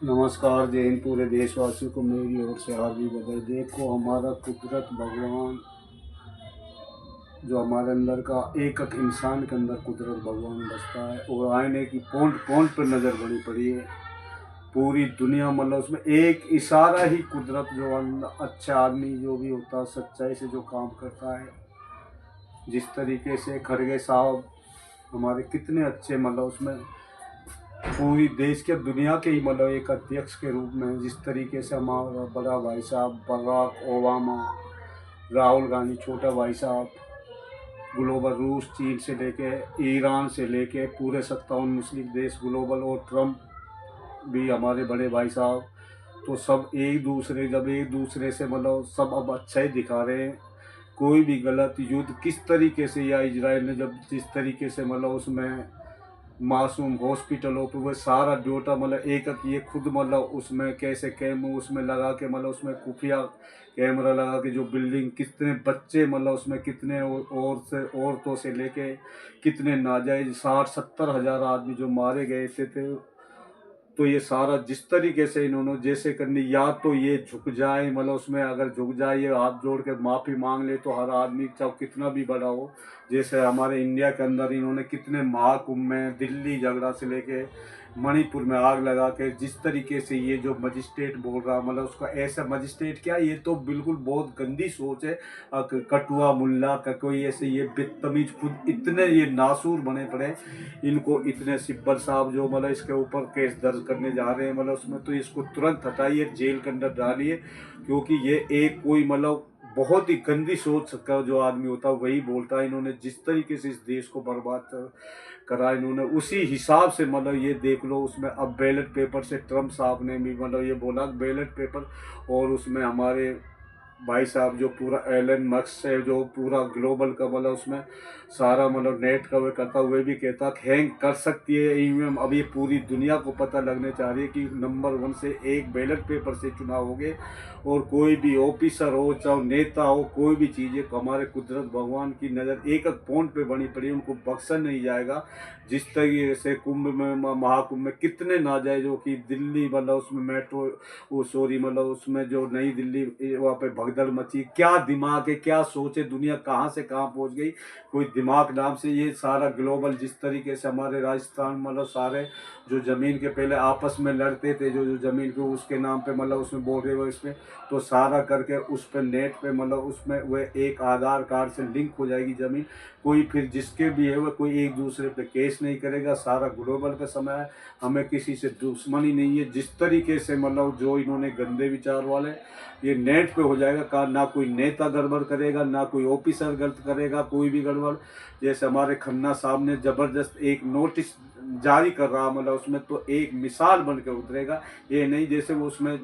नमस्कार, जय हिंद। पूरे देशवासियों को मेरी ओर से हार्दिक बधाई। देखो, हमारा कुदरत भगवान जो हमारे अंदर का एक एक इंसान के अंदर कुदरत भगवान बसता है, और आईने की पॉइंट पॉइंट पर नज़र बनी पड़ी है। पूरी दुनिया मतलब उसमें एक इशारा ही कुदरत जो अच्छा आदमी जो भी होता है, सच्चाई से जो काम करता है, जिस तरीके से खड़गे साहब हमारे कितने अच्छे मतलब उसमें पूरी देश के दुनिया के ही मतलब एक अध्यक्ष के रूप में, जिस तरीके से हमारा बड़ा भाई साहब बराक ओबामा, राहुल गांधी छोटा भाई साहब, ग्लोबल रूस चीन से लेके ईरान से लेके पूरे 57 मुस्लिम देश ग्लोबल, और ट्रम्प भी हमारे बड़े भाई साहब, तो सब एक दूसरे से मतलब सब अब अच्छा ही दिखा रहे हैं। कोई भी गलत युद्ध किस तरीके से, या इजराइल ने जब जिस तरीके से मतलब उसमें मासूम हॉस्पिटलों पे वो सारा डाटा मतलब एक एक ये खुद मतलब उसमें कैसे उसमें लगा के मतलब उसमें खुफिया कैमरा लगा के जो बिल्डिंग कितने बच्चे मतलब उसमें कितने औरतों से लेके कितने नाजायज 60-70 हज़ार आदमी जो मारे गए थे। तो ये सारा जिस तरीके से इन्होंने जैसे करनी, या तो ये झुक जाए मतलब उसमें अगर झुक जाए, ये हाथ जोड़ के माफ़ी मांग ले, तो हर आदमी चाहे कितना भी बड़ा हो। जैसे हमारे इंडिया के अंदर इन्होंने कितने महाकुंभ में दिल्ली झगड़ा से लेके मणिपुर में आग लगा के जिस तरीके से ये जो मजिस्ट्रेट बोल रहा मतलब उसका ऐसा मजिस्ट्रेट क्या, ये तो बिल्कुल बहुत गंदी सोच है। कटुआ मुल्ला का कोई ऐसे ये बदतमीज खुद इतने ये नासूर बने पड़े, इनको इतने सिब्बल साहब जो मतलब इसके ऊपर केस दर्ज करने जा रहे हैं मतलब उसमें, तो इसको तुरंत हटाइए, जेल के अंदर डालिए। क्योंकि ये एक कोई मतलब बहुत ही गंदी सोच का जो आदमी होता है वही बोलता है। इन्होंने जिस तरीके से इस देश को बर्बाद करा, इन्होंने उसी हिसाब से मतलब ये देख लो उसमें अब बैलेट पेपर से ट्रम्प साहब ने भी मतलब ये बोला बैलेट पेपर, और उसमें हमारे भाई साहब जो पूरा एलन मस्क है जो पूरा ग्लोबल का मतलब उसमें सारा मतलब नेट कवर करता हुए भी कहता हैंग कर सकती है ईवीएम। अब ये पूरी दुनिया को पता लगने चाह रही है कि नंबर 1 से एक बैलेट पेपर से चुनाव हो गए, और कोई भी ऑफिसर हो चाहे नेता हो, कोई भी चीज़ है, हमारे कुदरत भगवान की नज़र एक एक पॉइंट पे बनी पड़ी है, उनको बख्शा नहीं जाएगा। जिस तरीके से कुंभ में महाकुंभ में कितने नाजायज हो कि दिल्ली मतलब उसमें मेट्रो, वो सॉरी मतलब उसमें जो नई दिल्ली वहाँ पे भगदड़ मची, क्या दिमाग है, क्या सोच है, दुनिया कहाँ से कहाँ पहुँच गई, कोई दिमाग नाम से। ये सारा ग्लोबल जिस तरीके से हमारे राजस्थान मतलब सारे जो ज़मीन के पहले आपस में लड़ते थे, जो ज़मीन को उसके नाम पे मतलब उसमें बोल रहे हुए इसमें, तो सारा करके उस पर नेट पे मतलब उसमें वह एक आधार कार्ड से लिंक हो जाएगी ज़मीन। कोई फिर जिसके भी है वह कोई एक दूसरे पे केस नहीं करेगा। सारा ग्लोबल का समय है, हमें किसी से दुश्मनी नहीं है। जिस तरीके से मतलब जो इन्होंने गंदे विचार वाले, ये नेट पे हो जाएगा का, ना कोई नेता गड़बड़ करेगा, ना कोई ऑफिसर गलत करेगा, कोई भी गड़बड़। जैसे हमारे खन्ना साहब ने ज़बरदस्त एक नोटिस जारी कर रहा मतलब उसमें, तो एक मिसाल बन के उतरेगा। ये नहीं जैसे वो उसमें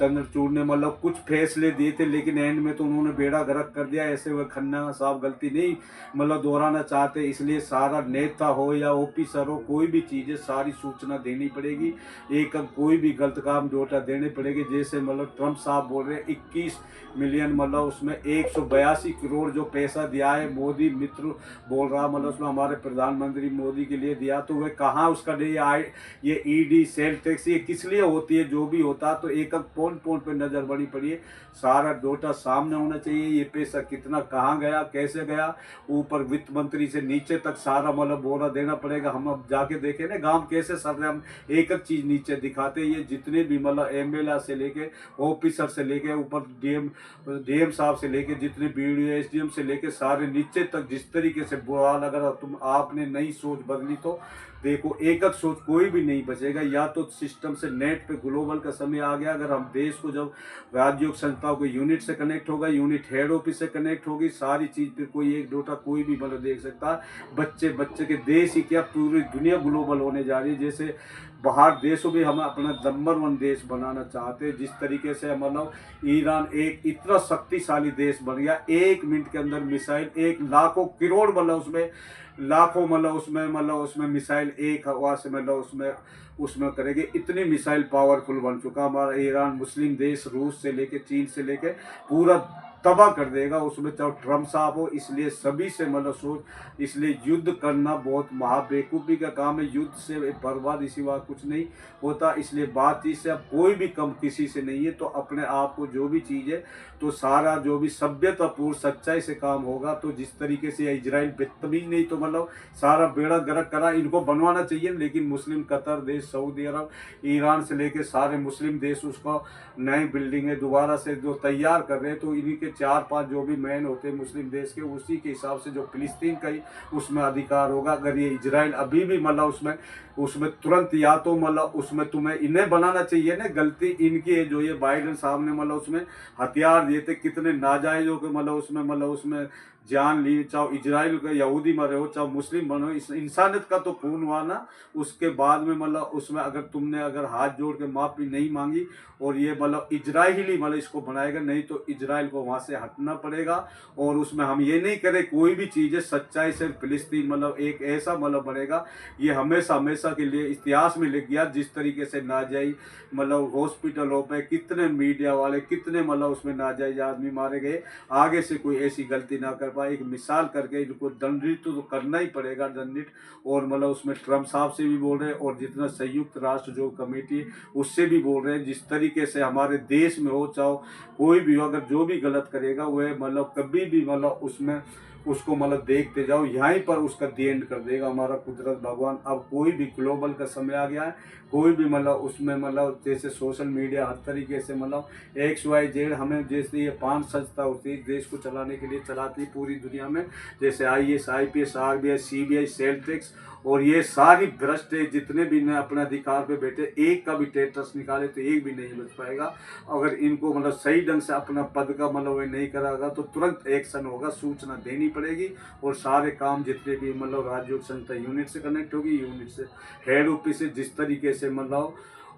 चंद्रचूड़ ने मतलब कुछ फैसले दिए थे, लेकिन एंड में तो उन्होंने बेड़ा गर्क कर दिया। ऐसे वह खन्ना साहब गलती नहीं मतलब दोहराना चाहते, इसलिए सारा नेता हो या ऑफिसर हो, कोई भी चीज़ें सारी सूचना देनी पड़ेगी। एक कोई भी गलत काम डोटा देने पड़ेगी। जैसे मतलब ट्रम्प साहब बोल रहे हैं 21 मिलियन मतलब उसमें 182 करोड़ जो पैसा दिया है मोदी मित्र बोल रहा मतलब उसमें हमारे प्रधानमंत्री मोदी के लिए दिया, तो वह कहाँ उसका नहीं आए। ये ईडी सेल टैक्स ये किस लिए होती है, जो भी होता तो एक एक पॉइंट पॉइंट पे नज़र बनी पड़ी है। सारा डोटा सामने होना चाहिए, ये पैसा कितना कहाँ गया कैसे गया, ऊपर वित्त मंत्री से नीचे तक सारा मतलब बोरा देना पड़ेगा। हम अब जाके देखें ना गांव कैसे सर रहे, हम एक एक चीज़ नीचे दिखाते हैं। ये जितने भी मतलब एमएलए से लेके ऑफिसर से लेके ऊपर डीएम साहब से लेके जितने बीडीओ एसडीएम से लेके सारे नीचे तक जिस तरीके से बुरा लग रहा, तुम आपने नई सोच बदली तो देखो एक एक सोच कोई भी नहीं बचेगा। या तो सिस्टम से नेट पे ग्लोबल का समय आ गया, अगर हम देश को जब राज्यों संस्थाओं को यूनिट से कनेक्ट होगा, यूनिट हेड ऑफिस से कनेक्ट होगी, सारी चीज़ पे कोई एक डोटा कोई भी मतलब देख सकता है। बच्चे बच्चे के देश ही क्या पूरी दुनिया ग्लोबल होने जा रही है। जैसे बाहर देशों भी हम अपना नंबर 1 देश बनाना चाहते हैं। जिस तरीके से मतलब ईरान एक इतना शक्तिशाली देश बन गया, 1 मिनट के अंदर मिसाइल 1 लाखों करोड़ मतलब उसमें लाखों मतलब उसमें मिसाइल एक हवा से मतलब उसमें करेंगे। इतनी मिसाइल पावरफुल बन चुका हमारा ईरान। मुस्लिम देश रूस से लेके चीन से लेके पूरा तबाह कर देगा, उसमें चाहे ट्रम्प साहब हो। इसलिए सभी से मतलब सोच, इसलिए युद्ध करना बहुत महाबेवकूफ़ी का काम है। युद्ध से बर्बाद इसी बात कुछ नहीं होता। इसलिए बातचीत से अब कोई भी कम किसी से नहीं है। तो अपने आप को जो भी चीज़ है तो सारा जो भी सभ्यतापूर्ण सच्चाई से काम होगा। तो जिस तरीके से इजराइल बदतमीज नहीं तो मतलब सारा बेड़ा गर्क करा, इनको बनवाना चाहिए। लेकिन मुस्लिम कतर देश, सऊदी अरब, ईरान से लेके सारे मुस्लिम देश उसको नई बिल्डिंगें दोबारा से जो तैयार कर रहे हैं, तो इन्हीं के 4-5 जो भी मैन होते हैं मुस्लिम देश के, उसी के हिसाब से जो फिलिस्तीन का ही उसमें अधिकार होगा। अगर ये इजराइल अभी भी मतलब उसमें तुरंत या तो मतलब उसमें तुम्हें इन्हें बनाना चाहिए ना, गलती इनकी है जो ये बाइडेन साहब ने मतलब उसमें हथियार दिए थे, कितने नाजायज हो के मतलब उसमें जान ली। चाहे इजराइल का यहूदी मरे हो, चाहे मुस्लिम बनो, इस इंसानियत का तो खून हुआ ना। उसके बाद में मतलब उसमें अगर तुमने अगर हाथ जोड़ के माफ़ी नहीं मांगी और ये मतलब इजराइली मतलब इसको बनाएगा, नहीं तो इजराइल को वहाँ से हटना पड़ेगा। और उसमें हम ये नहीं करें कोई भी चीज़ है सच्चाई से फिलिस्तीन मतलब एक ऐसा मतलब बनेगा, ये हमेशा हमेशा के लिए इतिहास में लिख गया। जिस तरीके से नाजायज मतलब हॉस्पिटलों पे कितने मीडिया वाले कितने मतलब उसमें नाजायज आदमी मारे गए, आगे से कोई ऐसी गलती ना कर पाए। एक मिसाल करके इनको दंडित तो करना ही पड़ेगा, दंडित। और मतलब उसमें ट्रम्प साहब से भी बोल रहे हैं और जितना संयुक्त राष्ट्र जो कमेटी है उससे भी बोल रहे हैं, जिस तरीके से हमारे देश में हो चाहे कोई भी हो, अगर जो भी गलत करेगा वह मतलब कभी भी मतलब उसमें उसको मतलब देखते जाओ, यहीं पर उसका दी एंड कर देगा हमारा कुदरत भगवान। अब कोई भी ग्लोबल का समय आ गया है, कोई भी मतलब उसमें मतलब जैसे सोशल मीडिया हर तरीके से मतलब XYZ हमें जैसे ये 5 संस्था होती है देश को चलाने के लिए चलाती है पूरी दुनिया में, जैसे IAS, IPS, RBI, CBI, sale tax, और ये सारी भ्रष्ट है। जितने भी ने अपने अधिकार पे बैठे, एक का भी टेटस निकाले तो एक भी नहीं बच पाएगा। अगर इनको मतलब सही ढंग से अपना पद का मतलब वे नहीं करागा तो तुरंत एक्शन होगा, सूचना देनी पड़ेगी। और सारे काम जितने भी मतलब राज्यों की संस्था यूनिट से कनेक्ट होगी, यूनिट से हेड ऑफिस से जिस तरीके से मतलब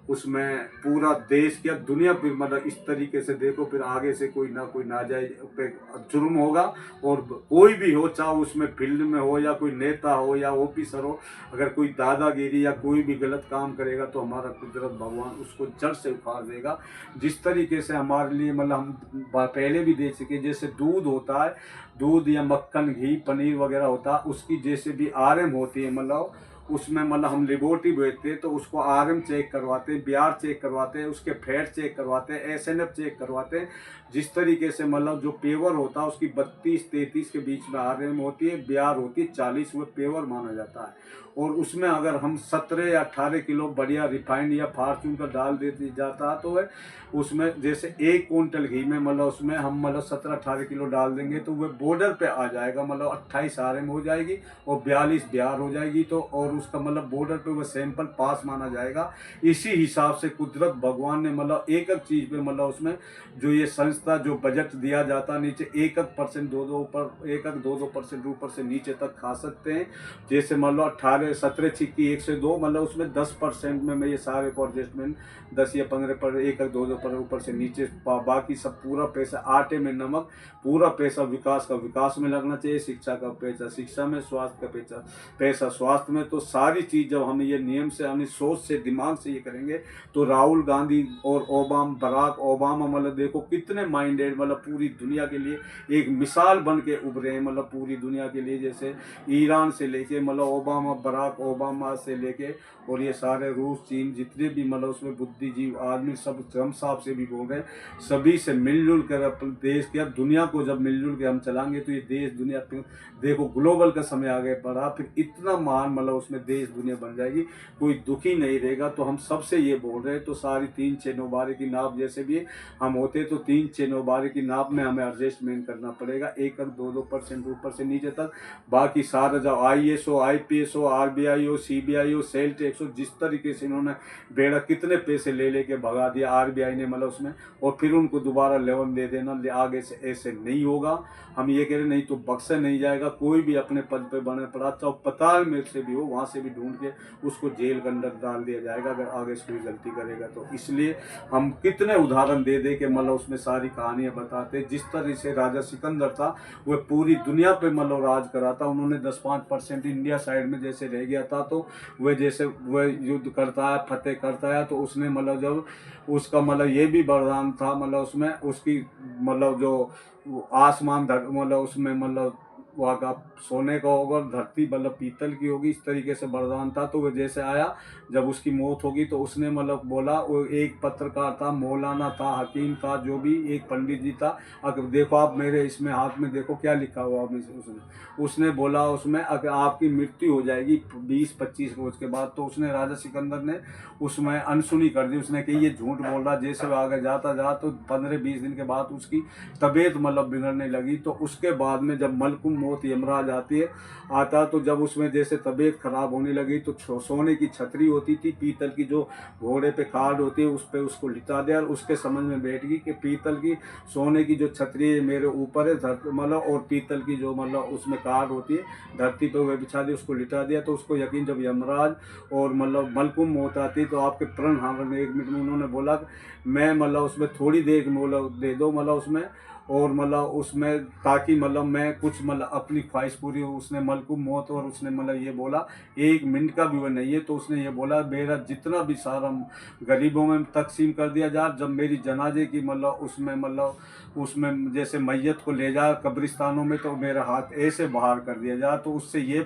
उसमें पूरा देश या दुनिया फिर मतलब इस तरीके से देखो, फिर आगे से कोई नाजायज पे जुर्म होगा। और कोई भी हो, चाहे उसमें फील्ड में हो या कोई नेता हो या ऑफिसर हो, अगर कोई दादागिरी या कोई भी गलत काम करेगा तो हमारा कुदरत भगवान उसको जड़ से उखाड़ देगा। जिस तरीके से हमारे लिए मतलब हम पहले भी देख सके, जैसे दूध होता है, दूध या मक्खन, घी, पनीर वगैरह होता है, उसकी जैसे भी RM होती है मतलब उसमें मतलब हम लेबोरेटरी भेजते हैं तो उसको RM चेक करवाते हैं, BR चेक करवाते हैं, उसके फैट चेक करवाते हैं, SNF चेक करवाते हैं। जिस तरीके से मतलब जो पेवर होता है उसकी 32-33 के बीच में RM होती है, BR होती है 40, वो पेवर माना जाता है। और उसमें अगर हम 17 या 18 किलो बढ़िया रिफाइंड या फार्चून का डाल देते जाता है तो वह उसमें जैसे 1 क्विंटल घी में मतलब उसमें हम मतलब 17-18 किलो डाल देंगे तो वह बॉर्डर पे आ जाएगा, मतलब 28 RM हो जाएगी और 42 BR हो जाएगी। तो और उसका मतलब बॉर्डर पे वह सैंपल पास माना जाएगा। इसी हिसाब से कुदरत भगवान ने मतलब एक एक चीज़ पे मतलब उसमें जो ये संस्था जो बजट दिया जाता है नीचे 1% 2-2 ऊपर 1-2% ऊपर से नीचे तक खा सकते हैं। जैसे मान लो 18 17 छिक्की 1 से 2 मतलब उसमें 10% में मैं ये सारे को एडजस्टमेंट 10 या 15 पर 1-2 पर ऊपर से नीचे बाकी सब पूरा पैसा आटे में नमक, पूरा पैसा विकास का विकास में लगना चाहिए, शिक्षा का पैसा शिक्षा में, स्वास्थ्य का पैसा स्वास्थ्य में। तो सारी चीज़ जब हम ये नियम से हम सोच से दिमाग से ये करेंगे तो राहुल गांधी और बराक ओबामा मतलब देखो कितने माइंडेड मतलब पूरी दुनिया के लिए एक मिसाल बन के उभरे हैं, मतलब पूरी दुनिया के लिए। जैसे ईरान से लेके मतलब बराक ओबामा से लेके और ये सारे रूस, चीन जितने भी मतलब उसमें बुद्धिजीव आदमी सब ट्रम्प साहब से भी बोल रहे हैं, सभी से मिलजुल कर अपने देश के दुनिया को जब मिलजुल के हम चलाएंगे तो ये देश दुनिया देखो ग्लोबल का समय आगे बढ़ा, फिर इतना महान मतलब उसमें देश दुनिया बन जाएगी, कोई दुखी नहीं रहेगा। तो हम सबसे ये बोल रहे हैं तो सारी 3-6 नौबारे की नाप जैसे भी हम होते तो 3-6 नौबारे की नाप में हमें एडजस्टमेंट करना पड़ेगा, 1-2% ऊपर से नीचे तक। बाकी सारा जब IAS हो, IPS हो, RBI हो, CBI हो, सेल टैक्स हो, जिस तरीके से इन्होंने बेड़ा कितने पैसे ले लेके भगा दिया RBI ने मतलब उसमें, और फिर उनको दोबारा लेवन दे देना, आगे से ऐसे नहीं होगा। हम ये कह रहे नहीं तो बख्शा नहीं जाएगा। कोई भी अपने पद पे बने पड़ा चाहे पताल में से भी हो, वहाँ वहाँ से भी ढूंढ के उसको जेल के अंदर डाल दिया जाएगा अगर आगे से कोई गलती करेगा तो। इसलिए हम कितने उदाहरण दे दे के मतलब उसमें सारी कहानियाँ बताते। जिस तरह से राजा सिकंदर था वह पूरी दुनिया पे मतलब राज करा था। उन्होंने 10-5% इंडिया साइड में जैसे रह गया था तो वह जैसे वह युद्ध करता है, फतेह करता है, तो उसने मतलब जब उसका मतलब ये भी वरदान था, मतलब उसमें उसकी मतलब जो आसमान मतलब उसमें मतलब वहाँ का सोने का होगा, धरती मतलब पीतल की होगी, इस तरीके से वरदान था। तो वो जैसे आया, जब उसकी मौत होगी तो उसने मतलब बोला, वो एक पत्रकार था, मौलाना था, हकीम था, जो भी एक पंडित जी था, अगर देखो आप मेरे इसमें हाथ में देखो क्या लिखा हुआ उसने बोला उसमें अगर आपकी मृत्यु हो जाएगी 20-25 रोज के बाद। तो उसने राजा सिकंदर ने उसमें अनसुनी कर दी। उसने कि ये झूठ बोल रहा। जैसे वो आगे जाता जा तो 15-20 दिन के बाद उसकी तबीयत मतलब बिगड़ने लगी। तो उसके बाद में जब मलकुम मौत यमराज आता तो जब उसमें जैसे तबीयत खराब होने लगी तो सोने की छतरी होती थी, पीतल की जो घोड़े पे कार्ड होती है उस पे उसको लिटा दिया और उसके समझ में बैठ गई कि पीतल की सोने की जो छतरी है मेरे ऊपर है मतलब, और पीतल की जो मतलब उसमें कार्ड होती है धरती पे वह बिछा दी, उसको लिटा दिया। तो उसको यकीन, जब यमराज और मतलब मलकुम मौत आती तो आपके प्रण हारने 1 मिनट में उन्होंने बोला मैं मतलब उसमें थोड़ी देर मतलब दे दो मतलब उसमें, और मतलब उसमें ताकि मतलब मैं कुछ मतलब अपनी ख्वाहिश पूरी हो। उसने मलकुम मौत और उसने मतलब ये बोला 1 मिनट का भी वो नहीं है। तो उसने ये बोला मेरा जितना भी सारा गरीबों में तकसीम कर दिया जाए, जब मेरी जनाजे की उसमें जैसे मैयत को ले जा कब्रिस्तानों में तो मेरा हाथ ऐसे बाहर कर दिया जाए। तो उससे ये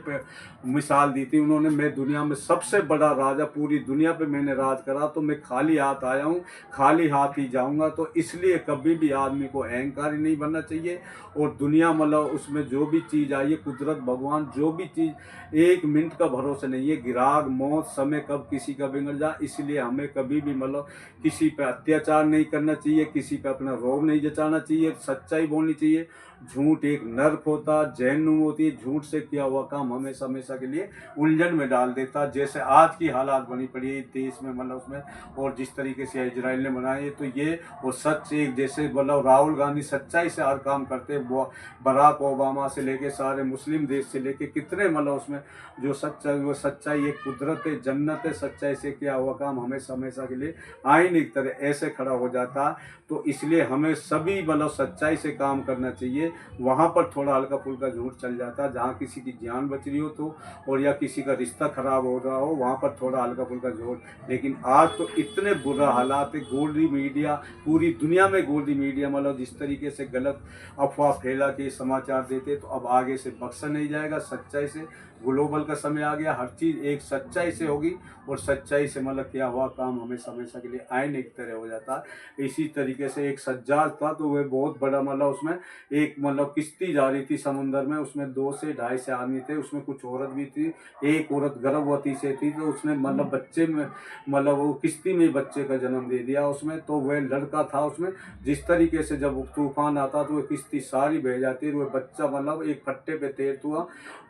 मिसाल दी थी उन्होंने, मैं दुनिया में सबसे बड़ा राजा, पूरी दुनिया पे मैंने राज करा तो मैं खाली हाथ आया हूँ, खाली हाथ ही जाऊंगा। तो इसलिए कभी भी आदमी को अहंकारी नहीं बनना चाहिए। और दुनिया मतलब उसमें जो भी चीज़ आई है, कुदरत भगवान जो भी चीज़ 1 मिनट का भरोसा नहीं है, गिराग मौत समय कब किसी का बिगड़ जाए। इसलिए हमें कभी भी मतलब किसी पे अत्याचार नहीं करना चाहिए, किसी पे अपना रोब नहीं जताना चाहिए, सच्चाई बोलनी चाहिए। झूठ एक नर्क होता, जहन्नुम होती है। झूठ से किया हुआ काम हमेशा हमेशा के लिए उलझन में डाल देता। जैसे आज की हालात बनी पड़ी है देश में मतलब उसमें, और जिस तरीके से इजराइल ने बनाए तो ये और सच एक जैसे मतलब राहुल गांधी सच्चाई से हर काम करते हैं, बराक ओबामा से लेके सारे मुस्लिम देश से लेके कितने मतलब उसमें जो सच्चाई, वो सच्चाई एक कुदरत है, जन्नत है। सच्चाई से किया हुआ काम हमेशा हमेशा के लिए आईन एक तरह ऐसे खड़ा हो जाता। तो इसलिए हमें सभी मतलब सच्चाई से काम करना चाहिए। वहाँ पर थोड़ा हल्का फुल्का झूठ चल जाता, जहाँ किसी की जान बच रही हो तो, और या किसी का रिश्ता खराब हो रहा हो, वहाँ पर थोड़ा हल्का फुल्का झूठ। लेकिन आज तो इतने बुरा हालात है, गोल्डी मीडिया पूरी दुनिया में, गोल्डी मीडिया मतलब जिस तरीके से गलत अफवाह फैला के समाचार देते, तो अब आगे से बख्शा नहीं जाएगा। सच्चाई से ग्लोबल का समय आ गया, हर चीज़ एक सच्चाई से होगी, और सच्चाई से मतलब किया हुआ काम हमेशा हमेशा के लिए आयन एक तरह हो जाता है। इसी तरीके से एक सज्जाद था, तो वह बहुत बड़ा मतलब उसमें एक मतलब किश्ती जा रही थी समुंदर में, उसमें 2 से 2.5 से आदमी थे, उसमें कुछ औरत भी थी। एक औरत गर्भवती से थी, तो उसने मतलब बच्चे में मतलब वो किश्ती में बच्चे का जन्म दे दिया उसमें। तो वह लड़का था उसमें, जिस तरीके से जब तूफान आता तो वह किश्ती सारी बह जाती, वह बच्चा मतलब एक पट्टे पे तैरता हुआ,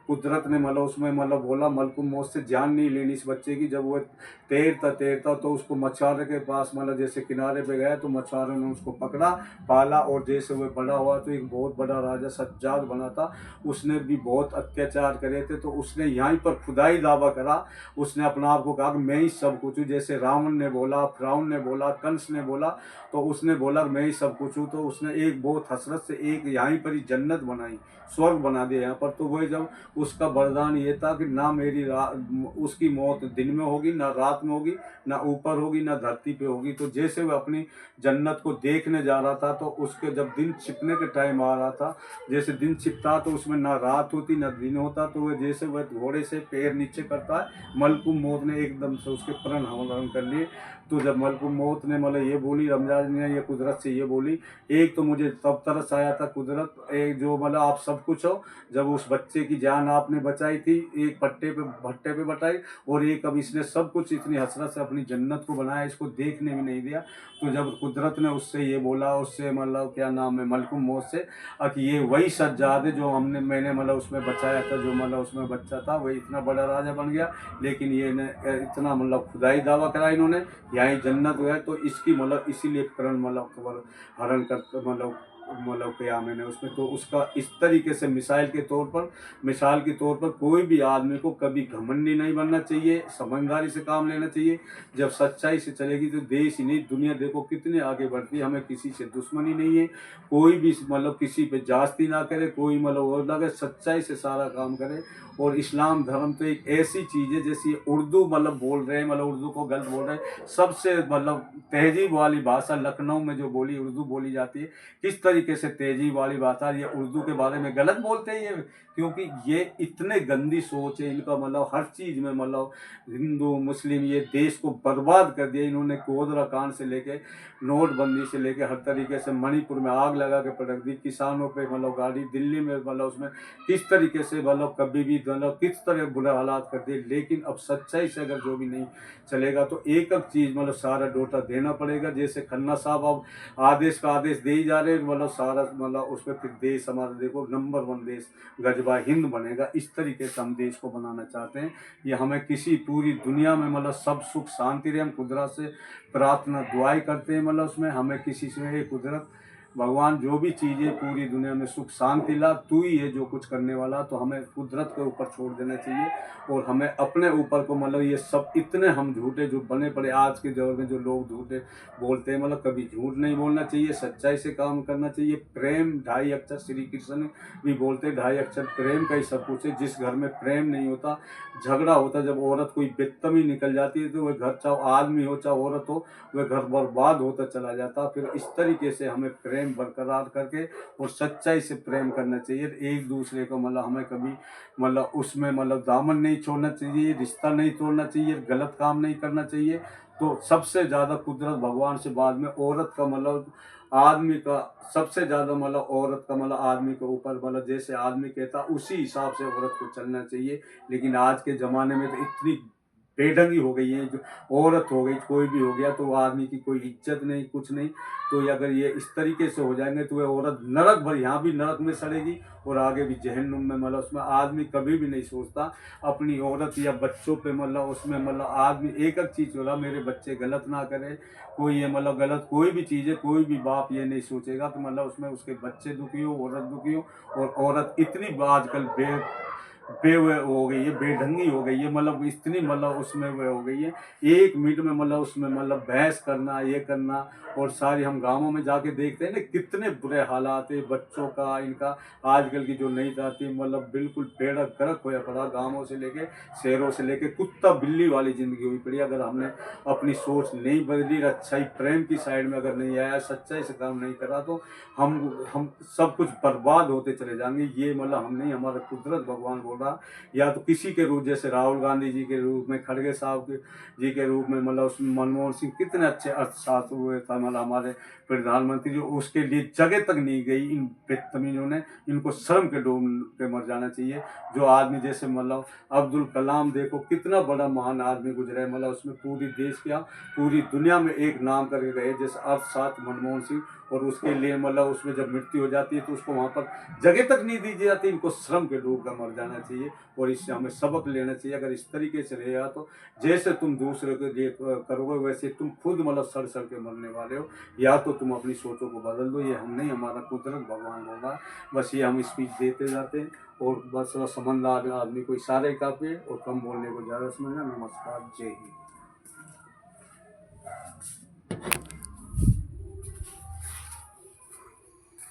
कुदरत ने मतलब उसमें मतलब बोला मलकुम मौत से जान नहीं लेनी इस बच्चे की। जब वो तैरता तैरता तो उसको मछुआरे के पास मतलब जैसे किनारे पे गया, तो मछुआरों ने उसको पकड़ा, पाला, और जैसे वो बड़ा हुआ तो एक बहुत बड़ा राजा सज्जाद बना था। उसने भी बहुत अत्याचार करे थे, तो उसने यहीं पर खुदाई दावा करा। उसने अपना आप को कहा कि मैं ही सब कुछ हूँ, जैसे रावण ने बोला, फिरौन ने बोला, कंस ने बोला, तो उसने बोला मैं ही सब कुछ हूँ। तो उसने एक बहुत हसरत से एक यहीं पर ही जन्नत बनाई, स्वर्ग बना दिया यहाँ पर। तो वह जब उसका वरदान ये था कि ना उसकी मौत दिन में होगी, ना रात में होगी, ना ऊपर होगी, ना धरती पे होगी। तो जैसे वह अपनी जन्नत को देखने जा रहा था, तो उसके जब दिन छिपने के टाइम आ रहा था, जैसे दिन छिपता तो उसमें ना रात होती ना दिन होता। तो वह जैसे वह घोड़े से पैर नीचे करता है, मलकुम मौत ने एकदम से उसके प्राण हरण कर लिए। तो जब मलकुम मौत ने मतलब ये बोली, रमजान ने ये कुदरत से ये बोली, एक तो मुझे तब तरस आया था कुदरत, एक जो मतलब आप सब कुछ हो, जब उस बच्चे की जान आपने बचाई थी, एक भट्टे पे बचाई, और एक अब इसने सब कुछ इतनी हसरत से अपनी जन्नत को बनाया, इसको देखने भी नहीं दिया। तो जब कुदरत ने उससे ये बोला, उससे मतलब क्या नाम है मलकुम मौत से, कि ये वही सज्जाद है जो मैंने मतलब उसमें बचाया था, जो मतलब उसमें बच्चा था वही इतना बड़ा राजा बन गया। लेकिन ये इतना मतलब खुदाई दावा करा इन्होंने, यहीं जन्नत हुआ है। तो इसकी मतलब इसीलिए करण मतलब हरण कर मतलब मतलब किया मैंने उसमें। तो उसका इस तरीके से मिसाल के तौर पर कोई भी आदमी को कभी घमंडी नहीं बनना चाहिए, समझदारी से काम लेना चाहिए। जब सच्चाई से चलेगी तो देश ही नहीं दुनिया देखो कितने आगे बढ़ती है। हमें किसी से दुश्मनी नहीं है, कोई भी मतलब किसी पे जास्ती ना करे, कोई मतलब वो लगे, सच्चाई से सारा काम करे। और इस्लाम धर्म तो एक ऐसी चीज़ है, जैसे उर्दू मतलब बोल रहे हैं, मतलब उर्दू को गलत बोल रहे हैं, सबसे मतलब तहजीब वाली भाषा लखनऊ में जो बोली उर्दू बोली जाती है, किस तरीके से तहजीब वाली भाषा, ये उर्दू के बारे में गलत बोलते हैं ये, क्योंकि ये इतने गंदी सोच है इनका, मतलब हर चीज़ में मतलब हिंदू मुस्लिम ये देश को बर्बाद कर दिया इन्होंने। गोधरा कांड से लेके नोटबंदी से लेके हर तरीके से, मणिपुर में आग लगा के पटक दी, किसानों पे मतलब गाड़ी, दिल्ली में मतलब उसमें किस तरीके से मतलब कभी भी मतलब किस तरह बुरे हालात कर दिए। लेकिन अब सच्चाई से अगर जो भी नहीं चलेगा तो एक एक चीज़ मतलब सारा डोटा देना पड़ेगा। जैसे खन्ना साहब अब आदेश का आदेश दे ही जा रहे हैं, मतलब सारा मतलब उस पर फिर देश हमारा देखो नंबर 1 देश गजबा हिंद बनेगा। इस तरीके से हम देश को बनाना चाहते हैं। ये हमें किसी पूरी दुनिया में मतलब सब सुख शांति रहे, हम कुदरत से प्रार्थना दुआएं करते हैं, मतलब उसमें हमें किसी से हे कुदरत भगवान जो भी चीज़ें पूरी दुनिया में सुख शांति ला, तू ही है जो कुछ करने वाला। तो हमें कुदरत के ऊपर छोड़ देना चाहिए और हमें अपने ऊपर को मतलब ये सब इतने हम झूठे जो बने पड़े आज के दौर में, जो लोग झूठे बोलते हैं, मतलब कभी झूठ नहीं बोलना चाहिए, सच्चाई से काम करना चाहिए। प्रेम 2.5 अक्षर श्री कृष्ण भी बोलते, 2.5 अक्षर प्रेम का ही सब कुछ है। जिस घर में प्रेम नहीं होता, झगड़ा होता, जब औरत कोई बेत्तमी निकल जाती है तो वह घर चाहे आदमी हो चाहे औरत हो, वह घर बर्बाद होता चला जाता। फिर इस तरीके से हमें प्रेम बरकरार करके और सच्चाई से प्रेम करना चाहिए। एक दूसरे को मतलब हमें कभी मतलब उसमें मतलब दामन नहीं छोड़ना चाहिए, रिश्ता नहीं तोड़ना चाहिए, गलत काम नहीं करना चाहिए। तो सबसे ज़्यादा कुदरत भगवान से बाद में औरत का मतलब आदमी का सबसे ज़्यादा मतलब औरत का मतलब आदमी के ऊपर मतलब जैसे आदमी कहता उसी हिसाब से औरत को चलना चाहिए। लेकिन आज के ज़माने में तो इतनी बेढंगी हो गई है, जो औरत हो गई कोई भी हो गया तो आदमी की कोई इज्जत नहीं, कुछ नहीं। तो ये अगर ये इस तरीके से हो जाएंगे तो वह औरत नरक भर, यहाँ भी नरक में सड़ेगी और आगे भी जहन्नुम में। मतलब उसमें आदमी कभी भी नहीं सोचता अपनी औरत या बच्चों पे, मतलब उसमें मतलब आदमी एक एक चीज़ बोला मेरे बच्चे गलत ना करें, कोई ये मतलब गलत कोई भी चीज़ है, कोई भी बाप ये नहीं सोचेगा तो मतलब उसमें उसके बच्चे दुखी हो, औरत दुखी हो। और औरत इतनी आजकल बे हो गई है, बेढंगी हो गई है, मतलब इतनी मतलब उसमें वह हो गई है, 1 मिनट में मतलब उसमें मतलब बहस करना, ये करना। और सारी हम गांवों में जाके देखते हैं ना कितने बुरे हालात है बच्चों का, इनका। आजकल की जो नई जाति मतलब बिल्कुल बेड़ा गर्क होया पड़ा, गांवों से लेके शहरों से लेके कुत्ता बिल्ली वाली जिंदगी हुई पड़ी। अगर हमने अपनी सोच नहीं बदली, अच्छाई प्रेम की साइड में अगर नहीं आया, सच्चाई से काम नहीं करा तो हम सब कुछ बर्बाद होते चले जाएंगे। ये मतलब हम नहीं, हमारा कुदरत भगवान बोल रहा। या तो किसी के रूप, जैसे राहुल गांधी जी के रूप में, खड़गे साहब जी के रूप में, मतलब उसमें मनमोहन सिंह कितने अच्छे अर्थशास्त्र हुए था, मतलब हमारे प्रधानमंत्री जो, उसके लिए जगह तक नहीं गई इन बेतमीजों ने। इनको शर्म के डूब के मर जाना चाहिए। जो आदमी जैसे मतलब अब्दुल कलाम देखो कितना बड़ा महान आदमी गुजरा है, मतलब उसमें पूरी देश क्या पूरी दुनिया में एक नाम करके गए, जैसे अर्थशास्त्र मनमोहन सिंह। और उसके लिए मतलब उसमें जब मृत्यु हो जाती है तो उसको वहाँ पर जगह तक नहीं दी जाती। इनको श्रम के डूब कर मर जाना चाहिए और इससे हमें सबक लेना चाहिए। अगर इस तरीके से रहेगा तो जैसे तुम दूसरे के लिए करोगे वैसे तुम खुद मतलब सड़ सड़ के मरने वाले हो। या तो तुम अपनी सोचों को बदल दो, ये हम नहीं, हमारा कुदरत भगवान होगा। बस ये हम स्पीच देते जाते हैं और बस समझदार आदमी को इशारे काफी और कम बोलने को ज़्यादा समझना। नमस्कार, जय हिंद।